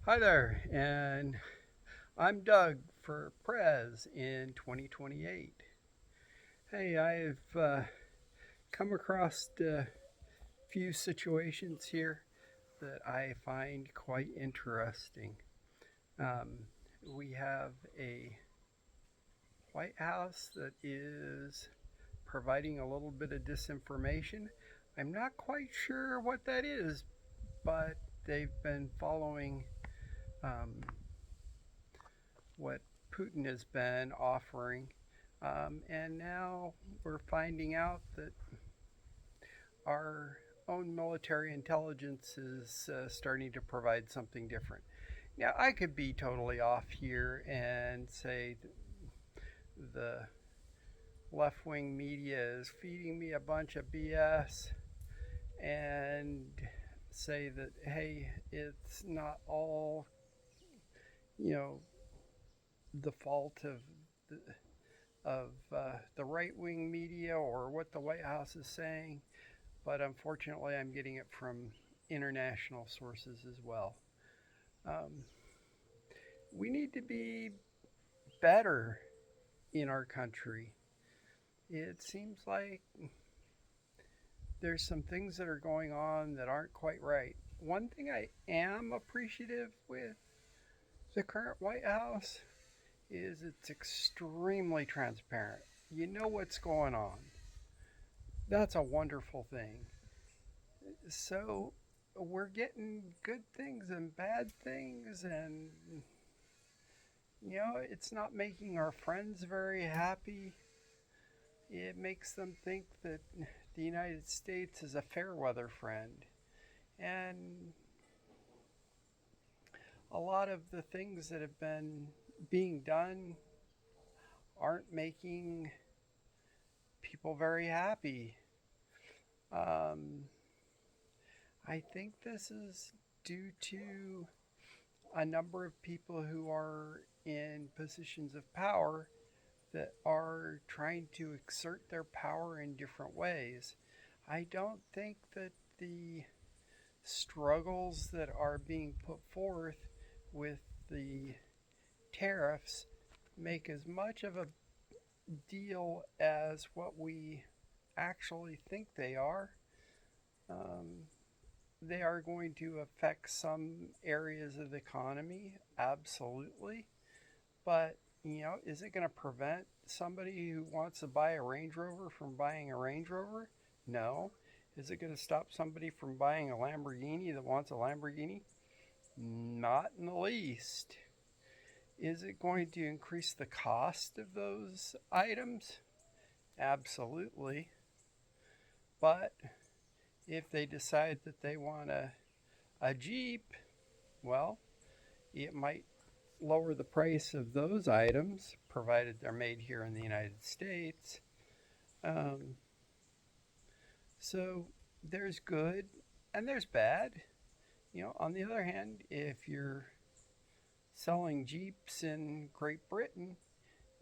Hi there, and I'm Doug for Prez in 2028. Hey, I've come across a few situations here that I find quite interesting. Um, we have a White House that is providing a little bit of disinformation. I'm not quite sure what that is, but they've been following um, what Putin has been offering. And now we're finding out that our own military intelligence is starting to provide something different. Now, I could be totally off here and say the left wing media is feeding me a bunch of BS and say that, hey, it's not all, you know, the fault the, the right wing media or what the White House is saying, but unfortunately, I'm getting it from international sources as well. Um, we need to be better in our country. It seems like there's some things that are going on that aren't quite right. One thing I am appreciative with the current White House is it's extremely transparent. You know what's going on. That's a wonderful thing. So we're getting good things and bad things, and it's not making our friends very happy. It makes them think that the United States is a fair weather friend. And a lot of the things that have been being done aren't making people very happy. Um, I think this is due to a number of people who are in positions of power that are trying to exert their power in different ways. I don't think that the struggles that are being put forth with the tariffs make as much of a deal as what we actually think they are. Um, they are going to affect some areas of the economy, absolutely. But, is it going to prevent somebody who wants to buy a Range Rover from buying a Range Rover? No. Is it going to stop somebody from buying a Lamborghini that wants a Lamborghini? Not in the least. Is it going to increase the cost of those items? Absolutely. But if they decide that they want a Jeep, well, it might lower the price of those items, provided they're made here in the United States. Um, so there's good and there's bad. On the other hand, if you're selling Jeeps in Great Britain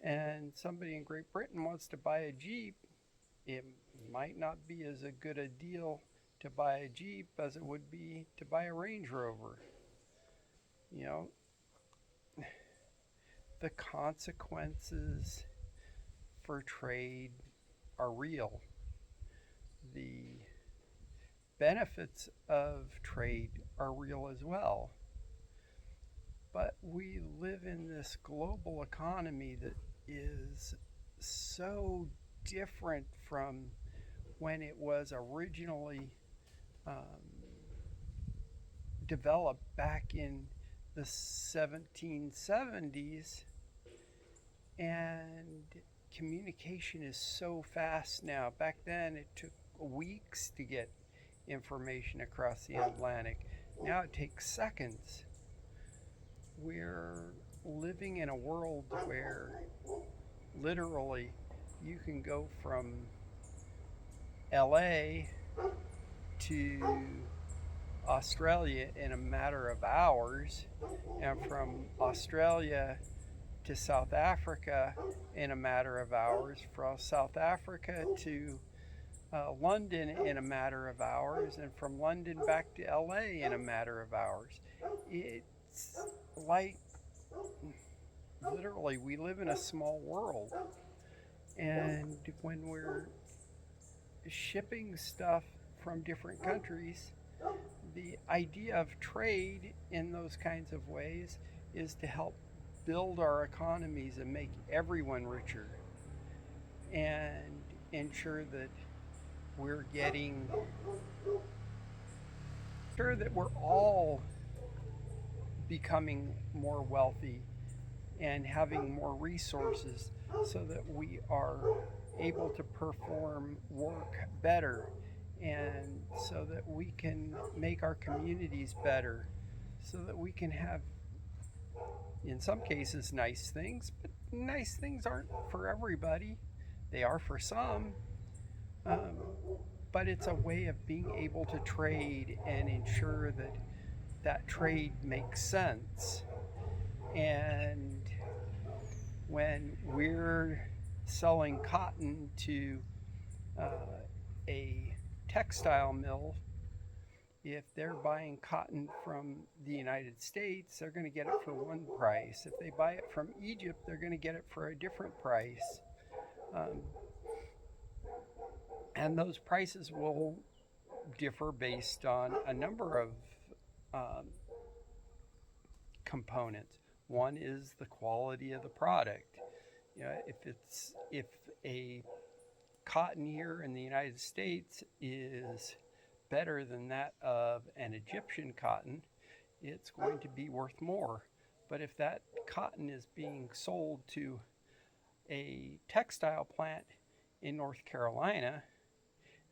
and somebody in Great Britain wants to buy a Jeep, it might not be as a good a deal to buy a Jeep as it would be to buy a Range Rover. You know, the consequences for trade are real. The benefits of trade are real as well. But we live in this global economy that is so different from when it was originally um, developed back in the 1770s. And communication is so fast now. Back then, it took weeks to get information across the Atlantic. Now it takes seconds. We're living in a world where literally you can go from LA to Australia in a matter of hours, and from Australia to South Africa in a matter of hours, from South Africa to London in a matter of hours, and from London back to LA in a matter of hours. It's it's like literally we live in a small world. And when we're shipping stuff from different countries, the idea of trade in those kinds of ways is to help build our economies and make everyone richer and ensure that we're getting sure that we're all becoming more wealthy and having more resources so that we are able to perform work better and so that we can make our communities better, so that we can have, in some cases, nice things, but nice things aren't for everybody. They are for some, um, but it's a way of being able to trade and ensure that that trade makes sense. And when we're selling cotton to a textile mill, if they're buying cotton from the United States, they're going to get it for one price. If they buy it from Egypt, they're going to get it for a different price. Um, and those prices will differ based on a number of um, components. One is the quality of the product. You know, if a cotton here in the United States is better than that of an Egyptian cotton, it's going to be worth more. But if that cotton is being sold to a textile plant in North Carolina,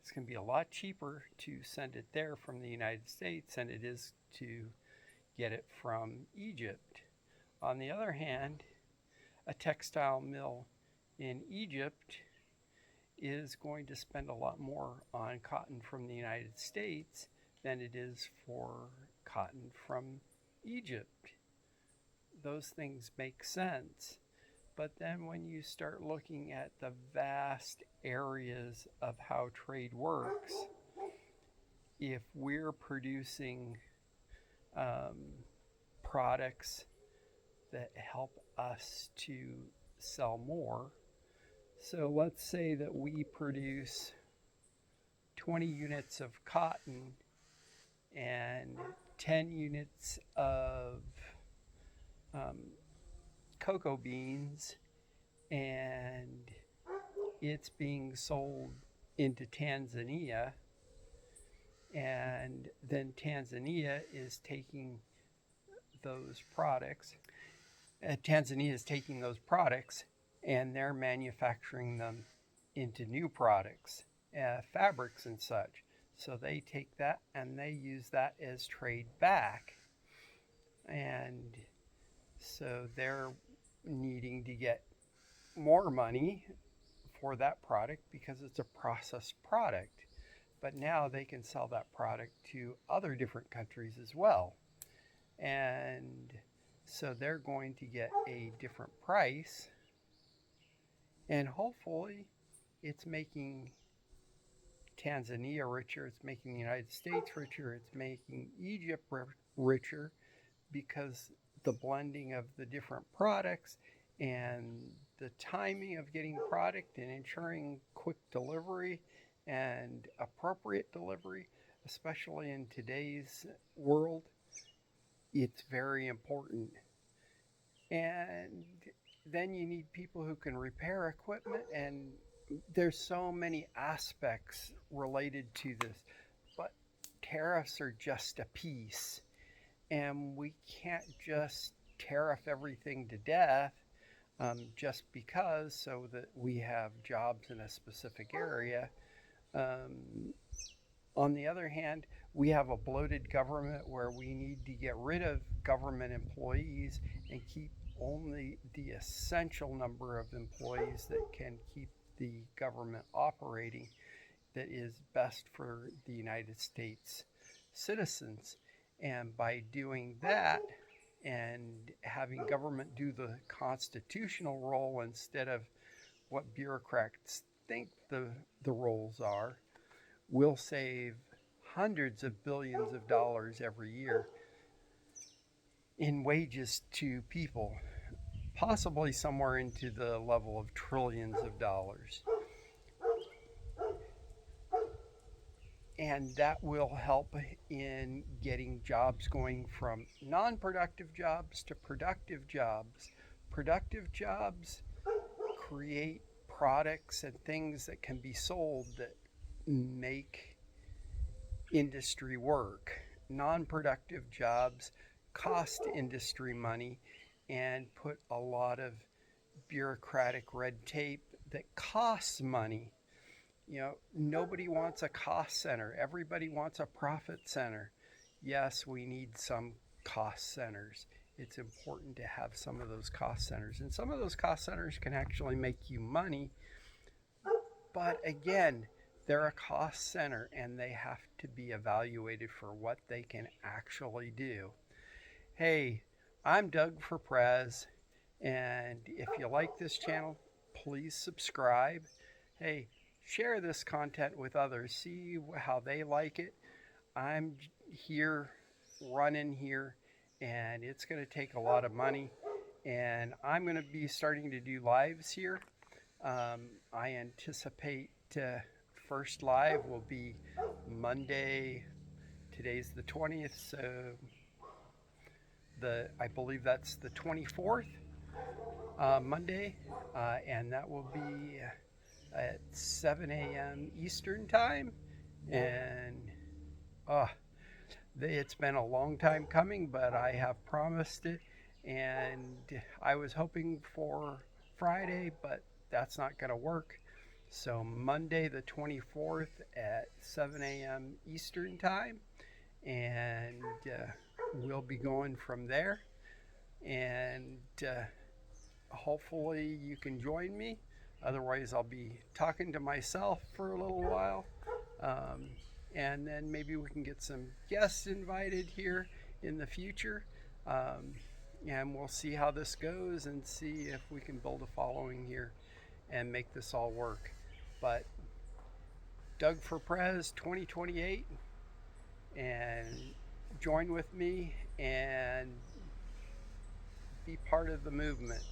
it's going to be a lot cheaper to send it there from the United States than it is to get it from Egypt. On the other hand, a textile mill in Egypt is going to spend a lot more on cotton from the United States than it is for cotton from Egypt. Those things make sense. But then when you start looking at the vast areas of how trade works, if we're producing products that help us to sell more, so let's say that we produce 20 units of cotton and 10 units of cocoa beans, and it's being sold into Tanzania, and then Tanzania is taking those products. Tanzania is taking those products and they're manufacturing them into new products, fabrics and such. So they take that and they use that as trade back. And so they're needing to get more money for that product because it's a processed product. But now they can sell that product to other different countries as well. And so they're going to get a different price. And hopefully it's making Tanzania richer, it's making the United States richer, it's making Egypt richer, because the blending of the different products and the timing of getting product and ensuring quick delivery and appropriate delivery, especially in today's world, it's very important. And then you need people who can repair equipment, and there's so many aspects related to this. But tariffs are just a piece, and we can't just tariff everything to death just because, so that we have jobs in a specific area. On the other hand, we have a bloated government where we need to get rid of government employees and keep only the essential number of employees that can keep the government operating, that is best for the United States citizens. And by doing that and having government do the constitutional role instead of what bureaucrats think the roles are, we'll save hundreds of billions of dollars every year. in wages to people, possibly somewhere into the level of trillions of dollars. And that will help in getting jobs going from non-productive jobs to productive jobs. Productive jobs create products and things that can be sold that make industry work. Non-productive jobs cost industry money and put a lot of bureaucratic red tape that costs money. Nobody wants a cost center. Everybody wants a profit center. Yes, we need some cost centers. It's important to have some of those cost centers. And some of those cost centers can actually make you money. But again, they're a cost center and they have to be evaluated for what they can actually do. Hey, I'm Doug for Prez. And if you like this channel, please subscribe. Hey, share this content with others. See how they like it. I'm here, running here, and it's going to take a lot of money. And I'm going to be starting to do lives here. I anticipate first live will be Monday. Today's the 20th, so I believe that's the 24th, Monday, and that will be at 7 a.m. Eastern time. And it's been a long time coming, but I have promised it. And I was hoping for Friday, but that's not going to work. So Monday the 24th at 7 a.m. Eastern time. And we'll be going from there. And hopefully you can join me. Otherwise, I'll be talking to myself for a little while. And then maybe we can get some guests invited here in the future. And we'll see how this goes and see if we can build a following here and make this all work. But Doug for Prez 2028, and join with me and be part of the movement.